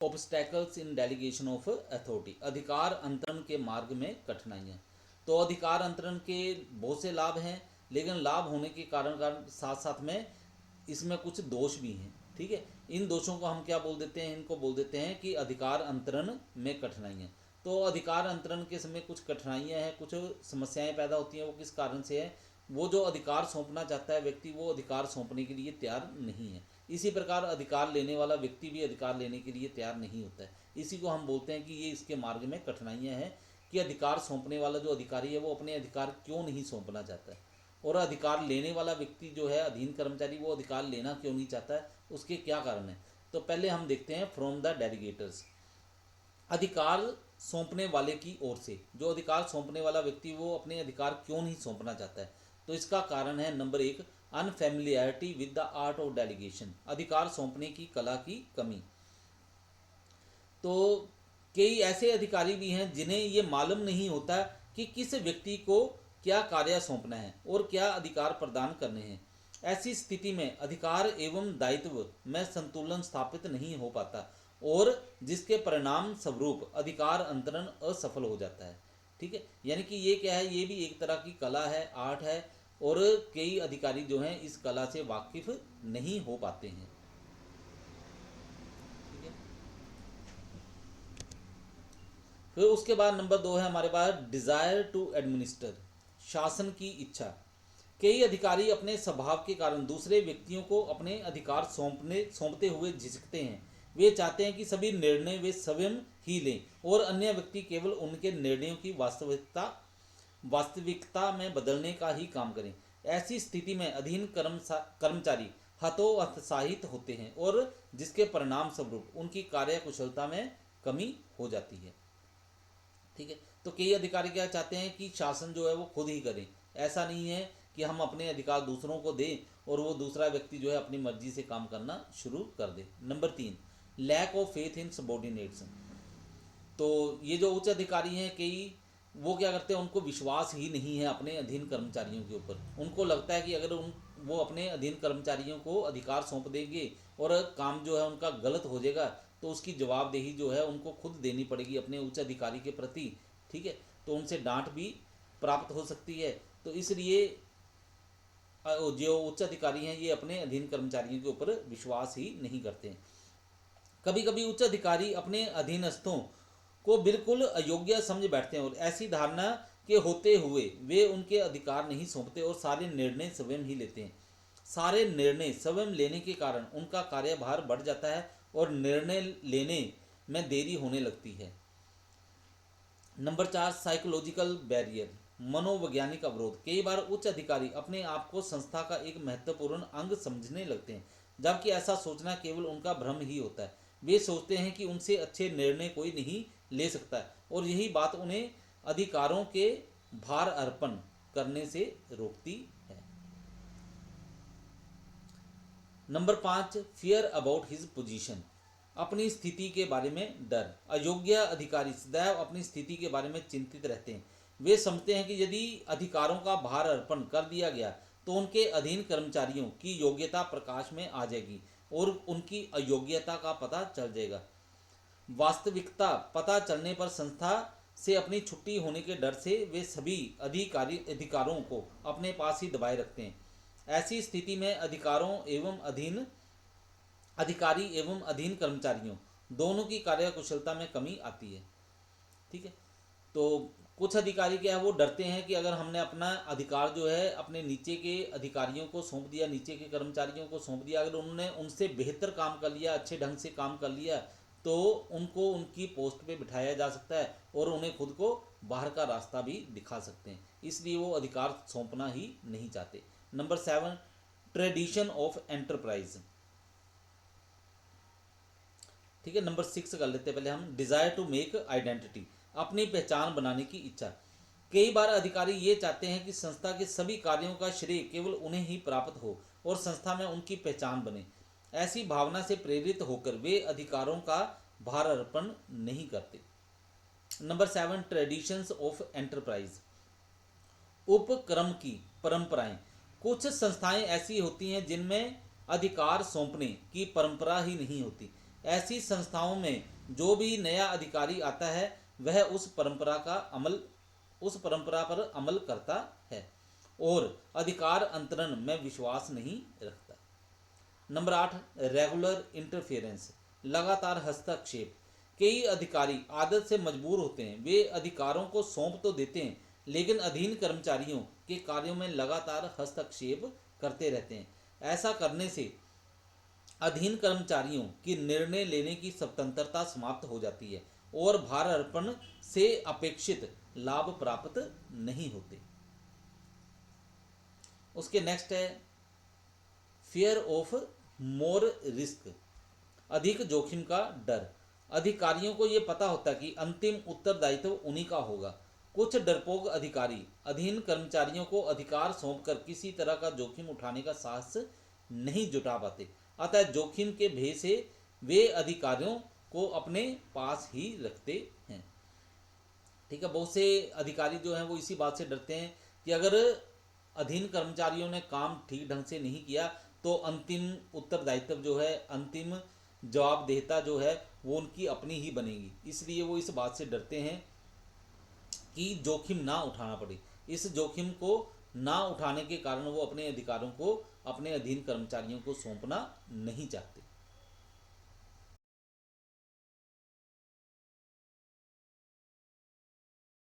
Obstacles in delegation of authority, अधिकार अंतरण के मार्ग में कठिनाइयाँ। तो अधिकार अंतरण के बहुत से लाभ हैं, लेकिन लाभ होने के कारण साथ साथ में इसमें कुछ दोष भी हैं। ठीक है, इन दोषों को हम क्या बोल देते हैं, इनको बोल देते हैं कि अधिकार अंतरण में कठिनाइयाँ। तो अधिकार अंतरण के समय कुछ कठिनाइयाँ हैं, कुछ समस्याएं पैदा होती हैं। वो किस कारण से है? वो जो अधिकार सौंपना चाहता है व्यक्ति, वो अधिकार सौंपने के लिए तैयार नहीं है। इसी प्रकार अधिकार लेने वाला व्यक्ति भी अधिकार लेने के लिए तैयार नहीं होता है। इसी को हम बोलते हैं कि ये इसके मार्ग में कठिनाइयाँ हैं कि अधिकार सौंपने वाला जो अधिकारी है वो अपने अधिकार क्यों नहीं सौंपना चाहता है, और अधिकार लेने वाला व्यक्ति जो है अधीन कर्मचारी, वो अधिकार लेना क्यों नहीं चाहता है, उसके क्या कारण है। तो पहले हम देखते हैं फ्रॉम द डेलीगेटर्स। अधिकार सौंपने वाले की ओर से, जो अधिकार सौंपने वाला व्यक्ति वो अपने अधिकार क्यों नहीं सौंपना चाहता है, तो इसका कारण है number 1, unfamiliarity with the art of delegation, अधिकार सौंपने की कला की कमी। तो कई ऐसे अधिकारी भी हैं जिन्हें ये मालूम नहीं होता कि किस व्यक्ति को क्या कार्य सौंपना है और क्या अधिकार प्रदान करने हैं। ऐसी स्थिति में अधिकार एवं दायित्व में संतुलन स्थापित नहीं हो पाता, और जिसके परिणाम स्वरूप अधिकार अंतरण असफल हो जाता है। ठीक है, यानी कि ये क्या है, ये भी एक तरह की कला है, आर्ट है, और कई अधिकारी जो हैं इस कला से वाकिफ नहीं हो पाते हैं। ठीक है, फिर उसके बाद नंबर 2 है हमारे पास डिजायर टू एडमिनिस्टर, शासन की इच्छा। कई अधिकारी अपने स्वभाव के कारण दूसरे व्यक्तियों को अपने अधिकार सौंपते हुए झिझकते हैं। वे चाहते हैं कि सभी निर्णय वे स्वयं ही लें और अन्य व्यक्ति केवल उनके निर्णयों की वास्तविकता में बदलने का ही काम करें। ऐसी स्थिति में अधीन कर्मचारी हतोत्साहित होते हैं, और जिसके परिणाम स्वरूप उनकी कार्य कुशलता में कमी हो जाती है। ठीक है, तो कई अधिकारी क्या चाहते हैं कि शासन जो है वो खुद ही करें। ऐसा नहीं है कि हम अपने अधिकार दूसरों को दें और वो दूसरा व्यक्ति जो है अपनी मर्जी से काम करना शुरू कर दे। Number 3, lack of faith in subordinates. तो ये जो उच्च अधिकारी हैं कई, वो क्या करते हैं, उनको विश्वास ही नहीं है अपने अधीन कर्मचारियों के ऊपर। उनको लगता है कि अगर वो अपने अधीन कर्मचारियों को अधिकार सौंप देंगे और काम जो है उनका गलत हो जाएगा, तो उसकी जवाबदेही जो है उनको खुद देनी पड़ेगी अपने उच्च अधिकारी के प्रति। ठीक है, तो उनसे डांट भी प्राप्त हो सकती है। तो इसलिए जो उच्च अधिकारी हैं ये अपने अधीन कर्मचारियों के ऊपर विश्वास ही नहीं करते हैं। कभी कभी उच्च अधिकारी अपने अधीनस्थों को बिल्कुल अयोग्य समझ बैठते हैं, और ऐसी धारणा के होते हुए वे उनके अधिकार नहीं सौंपते और सारे निर्णय स्वयं ही लेते हैं। सारे निर्णय स्वयं लेने के कारण उनका कार्यभार बढ़ जाता है और निर्णय लेने में देरी होने लगती है। नंबर 4, साइकोलॉजिकल बैरियर, मनोवैज्ञानिक अवरोध। कई बार उच्च अधिकारी अपने आप को संस्था का एक महत्वपूर्ण अंग समझने लगते हैं, जबकि ऐसा सोचना केवल उनका भ्रम ही होता है। वे सोचते हैं कि उनसे अच्छे निर्णय कोई नहीं ले सकता है, और यही बात उन्हें अधिकारों के भार अर्पण करने से रोकती है। Number 5, fear about his position, अपनी स्थिति के बारे में डर। अयोग्य अधिकारी सदैव अपनी स्थिति के बारे में चिंतित रहते हैं। वे समझते हैं कि यदि अधिकारों का भार अर्पण कर दिया गया तो उनके अधीन कर्मचारियों की योग्यता प्रकाश में आ जाएगी और उनकी अयोग्यता का पता चल जाएगा। वास्तविकता पता चलने पर संस्था से अपनी छुट्टी होने के डर से वे सभी अधिकारों को अपने पास ही दबाए रखते हैं। ऐसी स्थिति में अधिकारी एवं अधीन कर्मचारियों दोनों की कार्यकुशलता में कमी आती है। ठीक है, तो कुछ अधिकारी क्या है, वो डरते हैं कि अगर हमने अपना अधिकार जो है अपने नीचे के अधिकारियों को सौंप दिया, नीचे के कर्मचारियों को सौंप दिया, अगर उन्होंने उनसे बेहतर काम कर लिया, अच्छे ढंग से काम कर लिया, तो उनको उनकी पोस्ट पे बिठाया जा सकता है और उन्हें खुद को बाहर का रास्ता भी दिखा सकते हैं। इसलिए वो अधिकार सौंपना ही नहीं चाहते। Number 7, tradition of enterprise. ठीक है, नंबर 6 कर लेते हैं पहले हम, डिजायर टू मेक आइडेंटिटी, अपनी पहचान बनाने की इच्छा। कई बार अधिकारी ये चाहते हैं कि संस्था के सभी कार्यों का श्रेय केवल उन्हें ही प्राप्त हो और संस्था में उनकी पहचान बने। ऐसी भावना से प्रेरित होकर वे अधिकारों का भार अर्पण नहीं करते। नंबर 7, ट्रेडिशंस ऑफ एंटरप्राइज, उपक्रम की परंपराएं। कुछ संस्थाएं ऐसी होती हैं जिनमें अधिकार सौंपने की परंपरा ही नहीं होती। ऐसी संस्थाओं में जो भी नया अधिकारी आता है वह उस परंपरा पर अमल करता है और अधिकार अंतरण में विश्वास नहीं रखता। नंबर 8, रेगुलर इंटरफेरेंस, लगातार हस्तक्षेप। कई अधिकारी आदत से मजबूर होते हैं, वे अधिकारों को सौंप तो देते हैं लेकिन अधीन कर्मचारियों के कार्यों में लगातार हस्तक्षेप करते रहते हैं। ऐसा करने से अधीन कर्मचारियों की निर्णय लेने की स्वतंत्रता समाप्त हो जाती है और भार अर्पण से अपेक्षित लाभ प्राप्त नहीं होते। उसके नेक्स्ट है फियर ऑफ मोर रिस्क, अधिक जोखिम का डर। अधिकारियों को यह पता होता है कि अंतिम उत्तरदायित्व उन्हीं का होगा। कुछ डरपोक अधिकारी अधीन कर्मचारियों को अधिकार सौंपकर किसी तरह का जोखिम उठाने का साहस नहीं जुटा पाते, अतः जोखिम के भय से वे अधिकारियों को अपने पास ही रखते हैं। ठीक है, बहुत से अधिकारी जो हैं वो इसी बात से डरते हैं कि अगर अधीन कर्मचारियों ने काम ठीक ढंग से नहीं किया तो अंतिम उत्तरदायित्व जो है, अंतिम जवाबदेहिता जो है वो उनकी अपनी ही बनेगी। इसलिए वो इस बात से डरते हैं कि जोखिम ना उठाना पड़े। इस जोखिम को ना उठाने के कारण वो अपने अधिकारों को अपने अधीन कर्मचारियों को सौंपना नहीं चाहते।